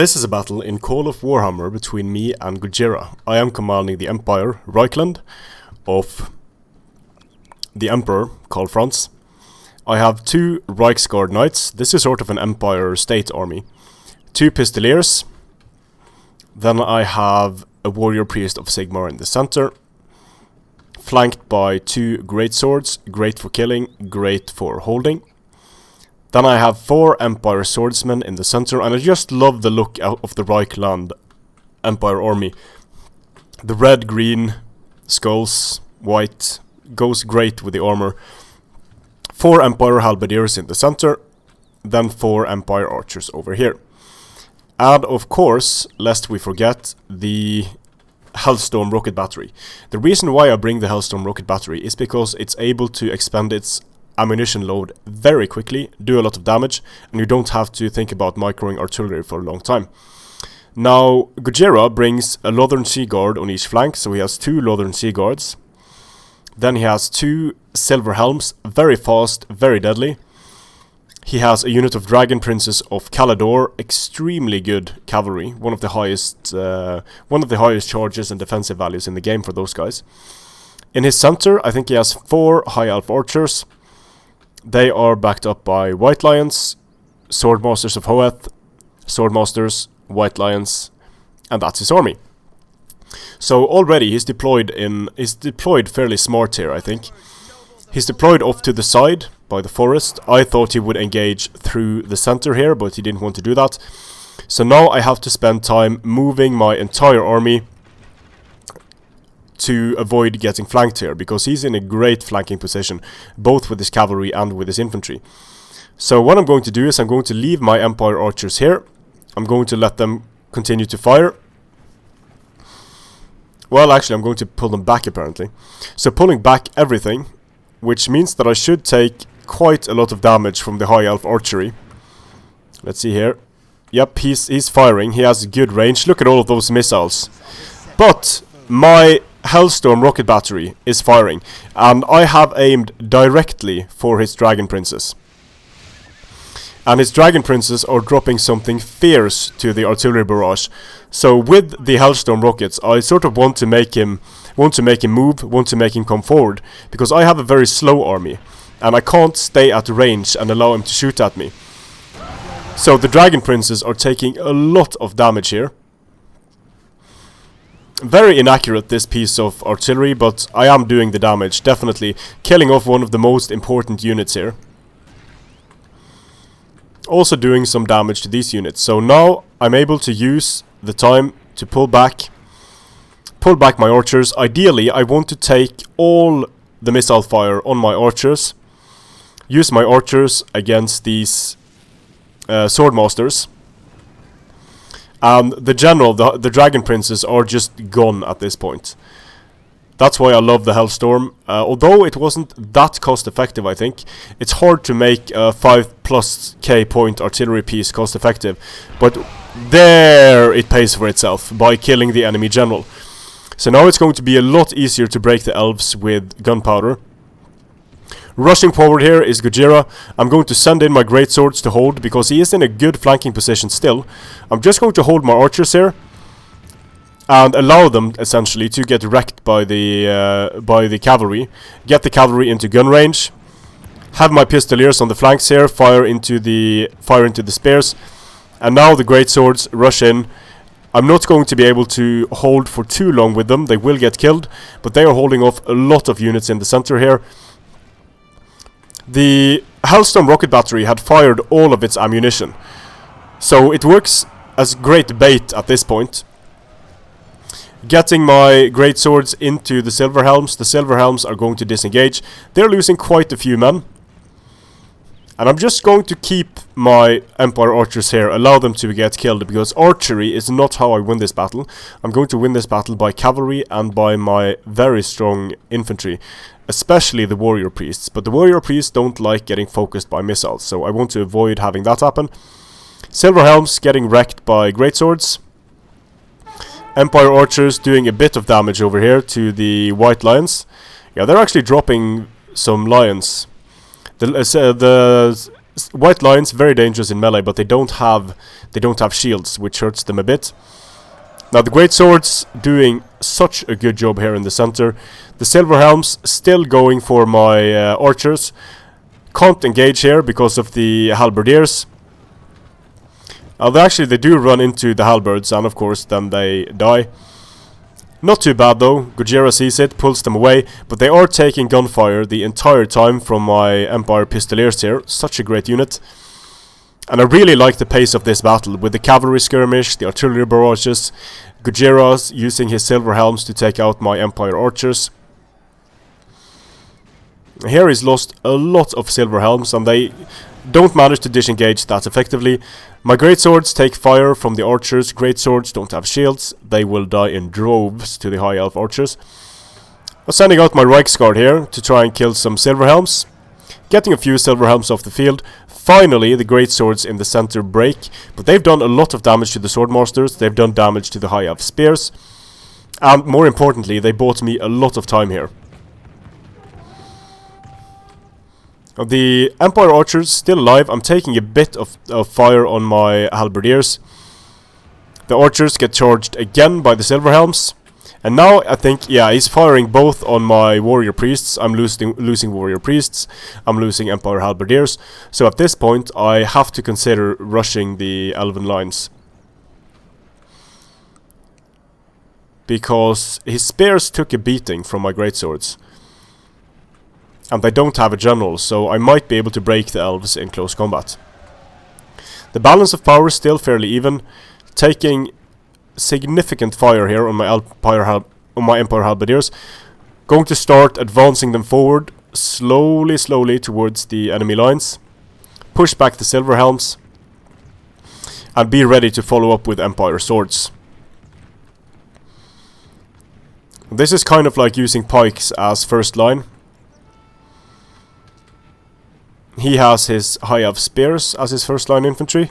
This is a battle in Call of Warhammer between me and Gojira. I am commanding the Empire, Reikland, of the Emperor, Karl Franz. I have 2 Reiksguard Knights. This is sort of an Empire state army. 2 Pistoliers. Then I have a Warrior Priest of Sigmar in the center, flanked by 2 Great Swords, great for killing, great for holding. Then I have 4 Empire Swordsmen in the center, and I just love the look of the Reikland Empire army. The red, green, skulls, white, goes great with the armor. 4 Empire Halberdiers in the center, then 4 Empire Archers over here. And of course, lest we forget, the Hellstorm Rocket Battery. The reason why I bring the Hellstorm Rocket Battery is because it's able to expand its ammunition load very quickly, do a lot of damage, and you don't have to think about microing artillery for a long time. Now, Gojira brings a Northern Sea Guard on each flank, so he has 2 Northern Sea Guards. Then he has 2 Silver Helms, very fast, very deadly. He has a unit of Dragon Princes of Calador, extremely good cavalry, one of the highest charges and defensive values in the game for those guys. In his center, I think he has 4 High Elf Archers. They are backed up by White Lions, Swordmasters of Hoeth, Swordmasters, White Lions, and that's his army. So already he's deployed fairly smart here, I think. He's deployed off to the side by the forest. I thought he would engage through the center here, but he didn't want to do that. So now I have to spend time moving my entire army to avoid getting flanked here, because he's in a great flanking position, both with his cavalry and with his infantry. So what I'm going to do is I'm going to leave my Empire Archers here. I'm going to let them continue to fire. Well, actually, I'm going to pull them back, apparently. So pulling back everything, which means that I should take quite a lot of damage from the High Elf Archery. Let's see here. Yep, he's firing. He has good range. Look at all of those missiles. But my Hellstorm Rocket Battery is firing, and I have aimed directly for his Dragon Princes. And his Dragon Princes are dropping something fierce to the artillery barrage. So with the Hellstorm rockets, I sort of want to make him move, want to make him come forward, because I have a very slow army, and I can't stay at range and allow him to shoot at me. So the Dragon Princes are taking a lot of damage here. Very inaccurate, this piece of artillery, but I am doing the damage, definitely killing off one of the most important units here. Also doing some damage to these units. So now I'm able to use the time to pull back my archers. Ideally, I want to take all the missile fire on my archers, use my archers against these swordmasters, and the general, the Dragon Princes, are just gone at this point. That's why I love the Hellstorm. Although it wasn't that cost effective, I think. It's hard to make a 5+ point artillery piece cost effective, but there it pays for itself by killing the enemy general. So now it's going to be a lot easier to break the elves with gunpowder. Rushing forward here is Gojira. I'm going to send in my great swords to hold, because he is in a good flanking position still. I'm just going to hold my archers here and allow them essentially to get wrecked by the cavalry. Get the cavalry into gun range. Have my pistoliers on the flanks here fire into the spears, and now the great swords rush in. I'm not going to be able to hold for too long with them. They will get killed, but they are holding off a lot of units in the center here. The Hellstorm Rocket Battery had fired all of its ammunition, so it works as great bait at this point. Getting my great swords into the Silver Helms. The Silver Helms are going to disengage. They're losing quite a few men. And I'm just going to keep my Empire Archers here, allow them to get killed, because archery is not how I win this battle. I'm going to win this battle by cavalry and by my very strong infantry, especially the Warrior Priests. But the Warrior Priests don't like getting focused by missiles, so I want to avoid having that happen. Silver Helms getting wrecked by great swords. Empire Archers doing a bit of damage over here to the White Lions. Yeah, they're actually dropping some lions. The white lions, very dangerous in melee, but they don't have shields, which hurts them a bit. Now the great swords doing such a good job here in the center. The silver helms still going for my archers. Can't engage here because of the halberdiers. They do run into the halberds, and of course then they die. Not too bad though. Gojira sees it, pulls them away, but they are taking gunfire the entire time from my Empire Pistoliers here. Such a great unit. And I really like the pace of this battle, with the cavalry skirmish, the artillery barrages, Gojira's using his silver helms to take out my Empire archers. Here he's lost a lot of silver helms, and they don't manage to disengage that effectively. My greatswords take fire from the archers. Greatswords don't have shields. They will die in droves to the High Elf archers. I'm sending out my Reiksguard here to try and kill some silver helms. Getting a few silver helms off the field. Finally, the greatswords in the center break, but they've done a lot of damage to the swordmasters. They've done damage to the High Elf spears. And more importantly, they bought me a lot of time here. The Empire archers still alive. I'm taking a bit of fire on my halberdiers. The archers get charged again by the silver helms. And now I think, yeah, he's firing both on my warrior priests. I'm losing warrior priests. I'm losing Empire halberdiers. So at this point I have to consider rushing the elven lines, because his spears took a beating from my greatswords. And they don't have a general, so I might be able to break the elves in close combat. The balance of power is still fairly even, taking significant fire here on my Empire halberdiers. Going to start advancing them forward slowly towards the enemy lines. Push back the silver helms, and be ready to follow up with Empire swords. This is kind of like using pikes as first line. He has his High Elf spears as his first line infantry.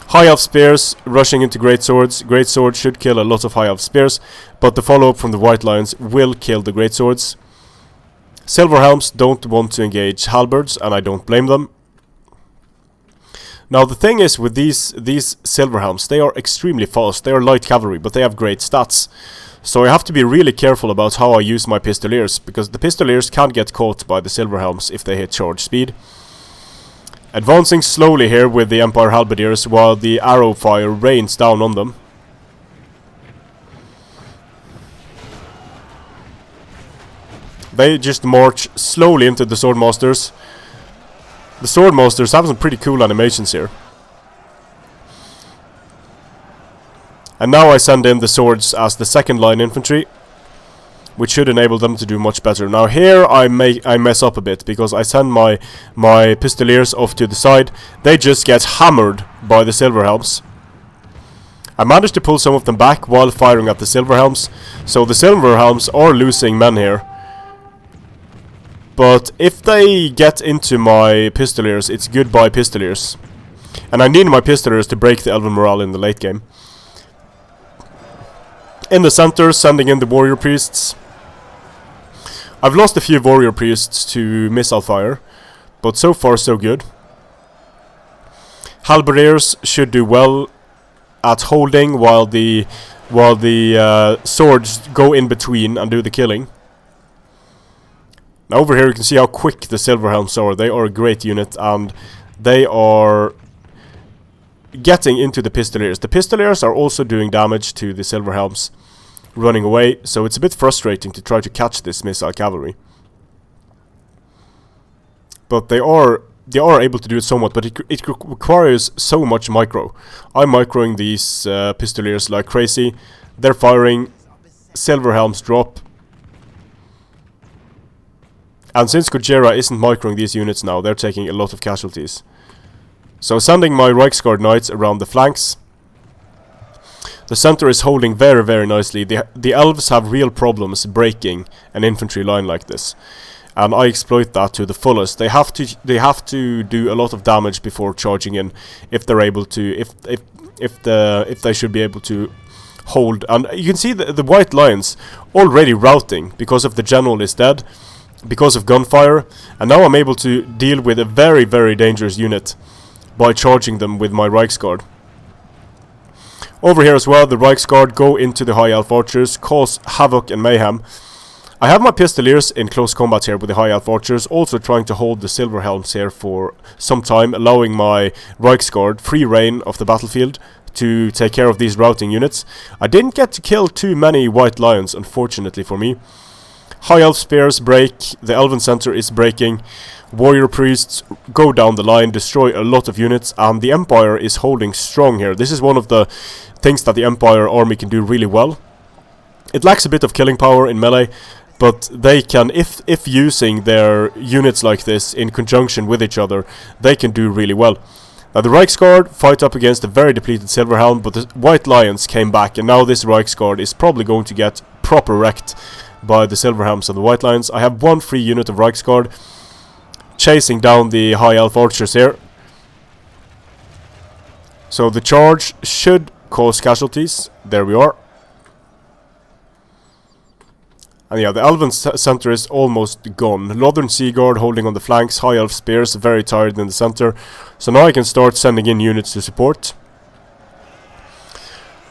High Elf spears rushing into greatswords. Greatswords should kill a lot of High Elf spears, but the follow-up from the white lions will kill the greatswords. Silver helms don't want to engage halberds, and I don't blame them. Now the thing is with these silver helms, they are extremely fast. They are light cavalry, but they have great stats. So I have to be really careful about how I use my pistoliers, because the pistoliers can get caught by the silver helms if they hit charge speed. Advancing slowly here with the Empire halberdiers while the arrow fire rains down on them. They just march slowly into the swordmasters. The swordmasters have some pretty cool animations here. And now I send in the swords as the second line infantry, which should enable them to do much better. Now here I mess up a bit, because I send my pistoliers off to the side. They just get hammered by the silver helms. I managed to pull some of them back while firing at the silver helms, so the silver helms are losing men here. But if they get into my pistoliers, it's goodbye pistoliers. And I need my pistoliers to break the elven morale in the late game. In the center, sending in the warrior priests. I've lost a few warrior priests to missile fire, but so far so good. Halberdiers should do well at holding while the swords go in between and do the killing. Now over here you can see how quick the silver helms are. They are a great unit, and they are getting into the pistoliers. The pistoliers are also doing damage to the silver helms running away, so it's a bit frustrating to try to catch this missile cavalry. But they are able to do it somewhat, but it requires so much micro. I'm microing these pistoliers like crazy. They're firing, silver helms drop. And since Gojira isn't microing these units now, they're taking a lot of casualties. So sending my Reiksguard knights around the flanks. The center is holding very nicely. The elves have real problems breaking an infantry line like this, and I exploit that to the fullest. They have to do a lot of damage before charging in, if they're able to, if they should be able to hold. And you can see the white lions already routing because of the general is dead. because of gunfire, and now I'm able to deal with a very, very dangerous unit by charging them with my Reiksguard. Over here as well, the Reiksguard go into the High Elf Archers, cause havoc and mayhem. I have my Pistoliers in close combat here with the High Elf Archers, also trying to hold the Silver Helms here for some time, allowing my Reiksguard free reign of the battlefield to take care of these routing units. I didn't get to kill too many White Lions, unfortunately for me. High Elf Spears break, the Elven Center is breaking, Warrior Priests go down the line, destroy a lot of units, and the Empire is holding strong here. This is one of the things that the Empire army can do really well. It lacks a bit of killing power in melee, but they can, if using their units like this in conjunction with each other, they can do really well. Now the Reiksguard fight up against a very depleted Silverhelm, but the White Lions came back, and now this Reiksguard is probably going to get proper wrecked by the Silverhelms and the White Lions. I have one free unit of Reiksguard chasing down the High Elf Archers here. So the charge should cause casualties. There we are. And yeah, the Elven center is almost gone. Northern Seaguard holding on the flanks, High Elf Spears very tired in the center. So now I can start sending in units to support.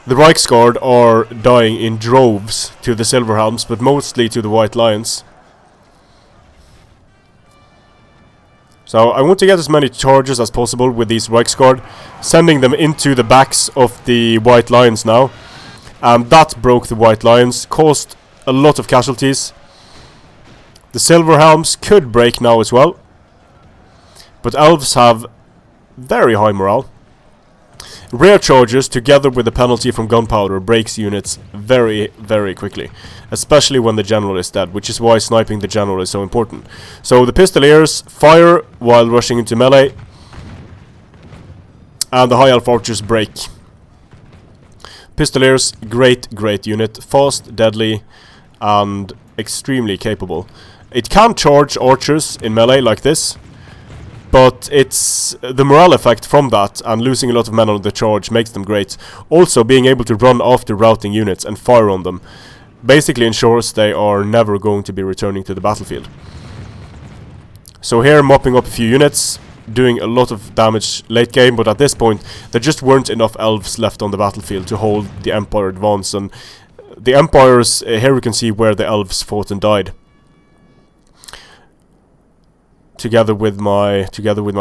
The Reiksguard are dying in droves to the Silverhelms, but mostly to the White Lions. So I want to get as many charges as possible with these Reiksguard, sending them into the backs of the White Lions now. And that broke the White Lions, caused a lot of casualties. The Silverhelms could break now as well, but Elves have very high morale. Rare charges together with the penalty from gunpowder breaks units very, very quickly, especially when the general is dead, which is why sniping the general is so important. So the Pistoliers fire while rushing into melee, and the High Elf Archers break. Pistoliers, great unit, fast, deadly, and extremely capable. It can charge archers in melee like this, but it's the morale effect from that, and losing a lot of men on the charge makes them great. Also, being able to run after routing units and fire on them basically ensures they are never going to be returning to the battlefield. So here, mopping up a few units, doing a lot of damage late game, but at this point there just weren't enough elves left on the battlefield to hold the Empire advance, and the Empires, here we can see where the elves fought and died. Together with my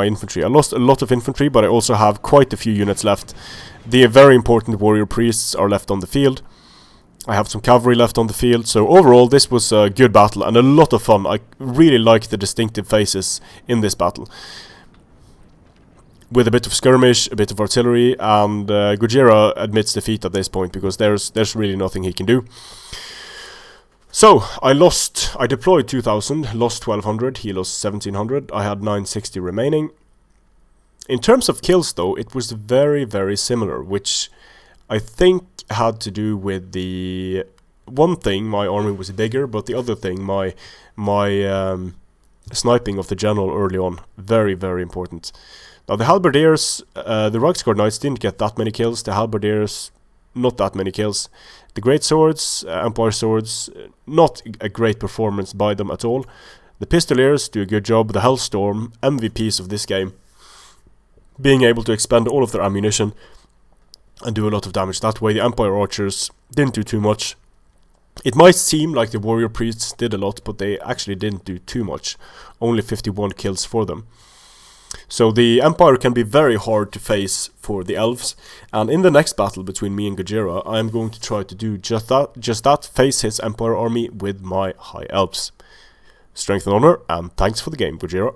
infantry. I lost a lot of infantry, but I also have quite a few units left. The very important warrior priests are left on the field. I have some cavalry left on the field. So overall, this was a good battle and a lot of fun. I really like the distinctive phases in this battle, with a bit of skirmish, a bit of artillery, and Gojira admits defeat at this point because there's really nothing he can do. So, I deployed 2000, lost 1200, he lost 1700, I had 960 remaining. In terms of kills though, it was very, very similar, which I think had to do with the one thing, my army was bigger, but the other thing, my sniping of the general early on, very, very important. Now the Halberdiers, the Reiksguard Knights didn't get that many kills, the Halberdiers not that many kills. The Great Swords, Empire Swords, not a great performance by them at all. The Pistoliers do a good job. The Hellstorm, MVPs of this game, being able to expend all of their ammunition and do a lot of damage that way. The Empire Archers didn't do too much. It might seem like the Warrior Priests did a lot, but they actually didn't do too much. Only 51 kills for them. So the Empire can be very hard to face for the Elves, and in the next battle between me and Gojira, I am going to try to do just that, face his Empire army with my High Elves. Strength and honor, and thanks for the game, Gojira.